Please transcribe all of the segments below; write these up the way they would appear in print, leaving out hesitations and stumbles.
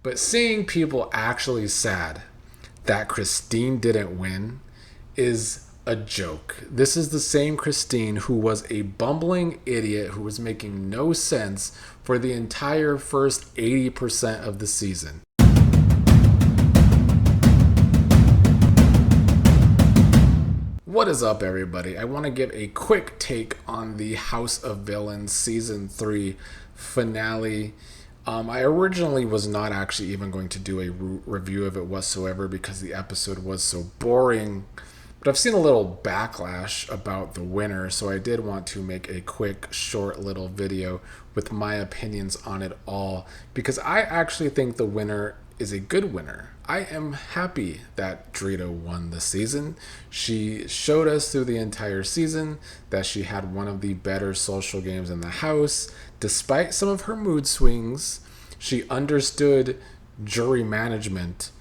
But seeing people actually sad that Christine didn't win is a joke. This is the same Christine who was a bumbling idiot who was making no sense for the entire first 80% of the season. What is up, everybody? I want to give a quick take on the House of Villains Season 3 finale. I originally was not actually even going to do a review of it whatsoever because the episode was so boring. But I've seen a little backlash about the winner, so I did want to make a quick, short little video with my opinions on it all because I actually think the winner is a good winner. I am happy that Drita won the season. She showed us through the entire season that she had one of the better social games in the house. Despite some of her mood swings, she understood jury management,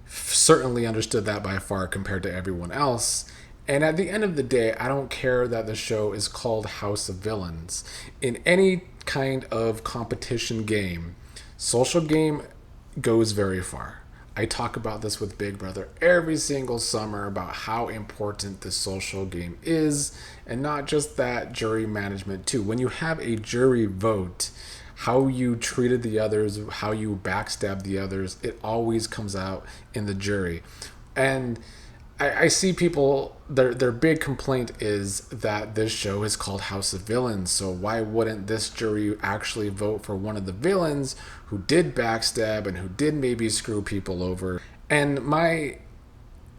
certainly understood that by far compared to everyone else. And at the end of the day, I don't care that the show is called House of Villains. In any kind of competition game, social game goes very far. I talk about this with Big Brother every single summer about how important the social game is, and not just that, jury management too. When you have a jury vote, how you treated the others, how you backstabbed the others, it always comes out in the jury. And I see people, their big complaint is that this show is called House of Villains, so why wouldn't this jury actually vote for one of the villains who did backstab and who did maybe screw people over? And my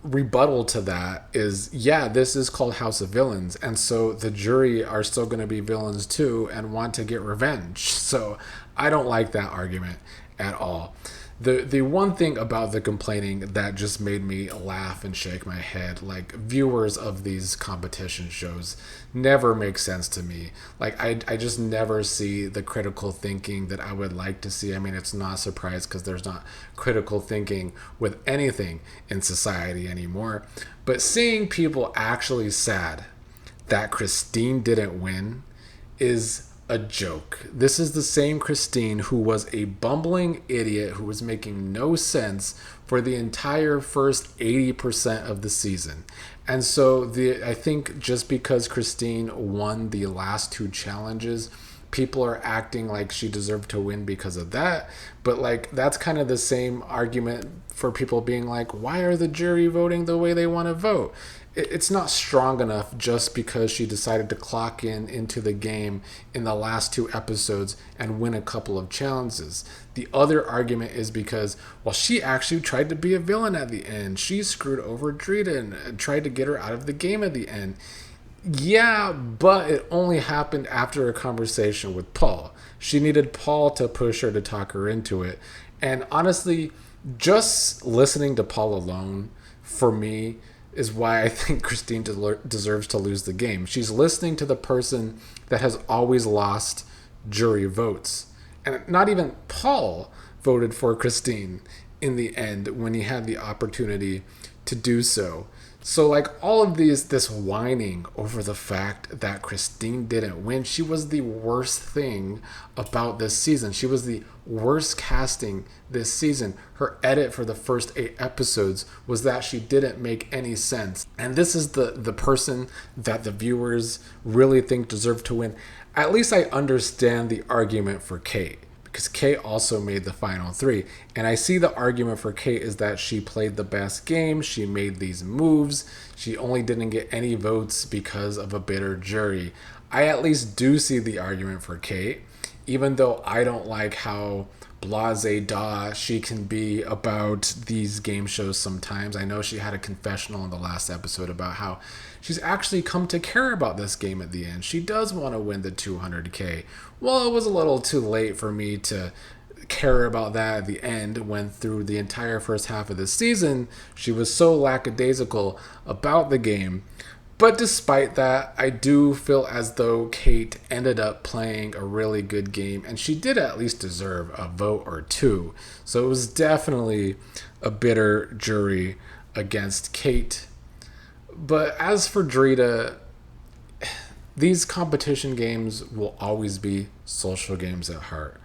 rebuttal to that is, yeah, this is called House of Villains, and so the jury are still going to be villains too and want to get revenge. So I don't like that argument at all. The one thing about the complaining that just made me laugh and shake my head, like, viewers of these competition shows never make sense to me. Like, I just never see the critical thinking that I would like to see. I mean, it's not a surprise because there's not critical thinking with anything in society anymore. But seeing people actually sad that Christine didn't win is a joke. This is the same Christine who was a bumbling idiot who was making no sense for the entire first 80% of the season. And so I think just because Christine won the last two challenges, people are acting like she deserved to win because of that. But like, that's kind of the same argument for people being like, why are the jury voting the way they want to vote? It's not strong enough just because she decided to clock into the game in the last two episodes and win a couple of challenges. The other argument is because, well, she actually tried to be a villain at the end. She screwed over Drita and tried to get her out of the game at the end. Yeah, but it only happened after a conversation with Paul. She needed Paul to push her to talk her into it. And honestly, just listening to Paul alone, for me, is why I think Christine deserves to lose the game. She's listening to the person that has always lost jury votes. And not even Paul voted for Christine in the end when he had the opportunity to do so. So like, all of this whining over the fact that Christine didn't win, she was the worst thing about this season. She was the worst casting this season. Her edit for the first 8 episodes was that she didn't make any sense. And this is the person that the viewers really think deserved to win. At least I understand the argument for Kate, because Kate also made the final 3. And I see the argument for Kate is that she played the best game, she made these moves, she only didn't get any votes because of a bitter jury. I at least do see the argument for Kate, even though I don't like how blasé she can be about these game shows sometimes. I know she had a confessional in the last episode about how she's actually come to care about this game at the end. She does want to win the 200K. Well, it was a little too late for me to care about that at the end, when through the entire first half of the season, she was so lackadaisical about the game. But despite that, I do feel as though Kate ended up playing a really good game, and she did at least deserve a vote or two. So it was definitely a bitter jury against Kate. But as for Drita, these competition games will always be social games at heart.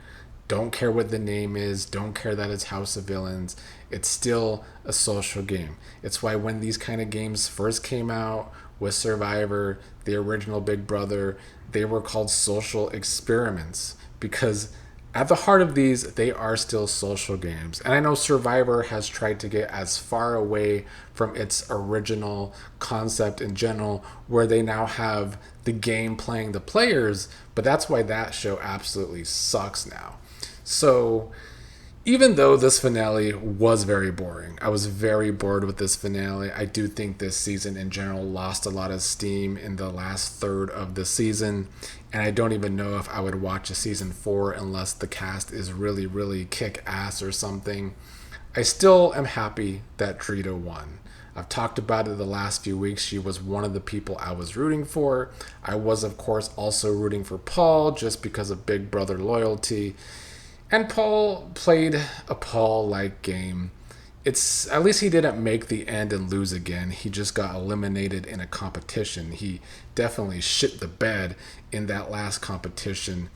Don't care what the name is. Don't care that it's House of Villains. It's still a social game. It's why when these kind of games first came out with Survivor, the original Big Brother, they were called social experiments because at the heart of these, they are still social games. And I know Survivor has tried to get as far away from its original concept in general, where they now have the game playing the players, but that's why that show absolutely sucks now. So even though this finale was very boring, I was very bored with this finale. I do think this season in general lost a lot of steam in the last third of the season. And I don't even know if I would watch a season 4 unless the cast is really, really kick ass or something. I still am happy that Drita won. I've talked about it the last few weeks. She was one of the people I was rooting for. I was, of course, also rooting for Paul just because of Big Brother loyalty. And Paul played a Paul-like game. It's at least he didn't make the end and lose again. He just got eliminated in a competition. He definitely shit the bed in that last competition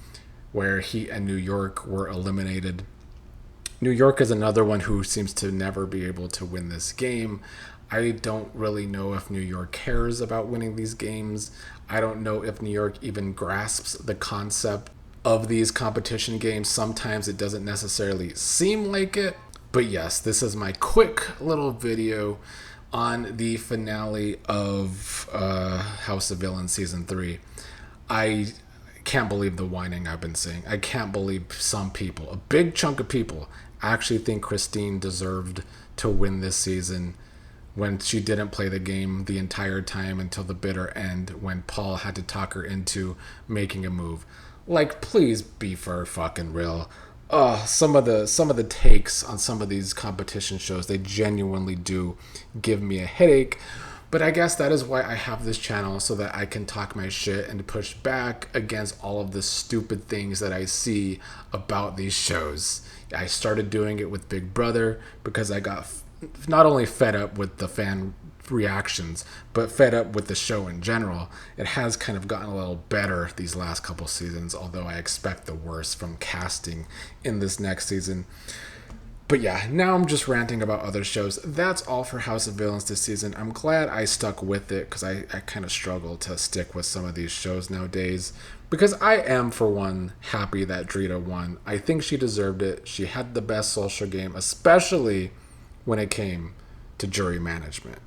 where he and New York were eliminated. New York is another one who seems to never be able to win this game. I don't really know if New York cares about winning these games. I don't know if New York even grasps the concept of these competition games. Sometimes it doesn't necessarily seem like it. But yes, this is my quick little video on the finale of House of Villains Season 3. I can't believe the whining I've been seeing. I can't believe some people, a big chunk of people, actually think Christine deserved to win this season when she didn't play the game the entire time until the bitter end when Paul had to talk her into making a move. Like, please be for fucking real. Some of the takes on some of these competition shows, they genuinely do give me a headache. But I guess that is why I have this channel, so that I can talk my shit and push back against all of the stupid things that I see about these shows. I started doing it with Big Brother because I got not only fed up with the fan reactions, but fed up with the show in general. It has kind of gotten a little better these last couple seasons, although I expect the worst from casting in this next season. But yeah, now I'm just ranting about other shows. That's all for House of Villains this season. I'm glad I stuck with it because I kind of struggle to stick with some of these shows nowadays. Because I am, for one, happy that Drita won. I think she deserved it. She had the best social game, especially when it came to jury management.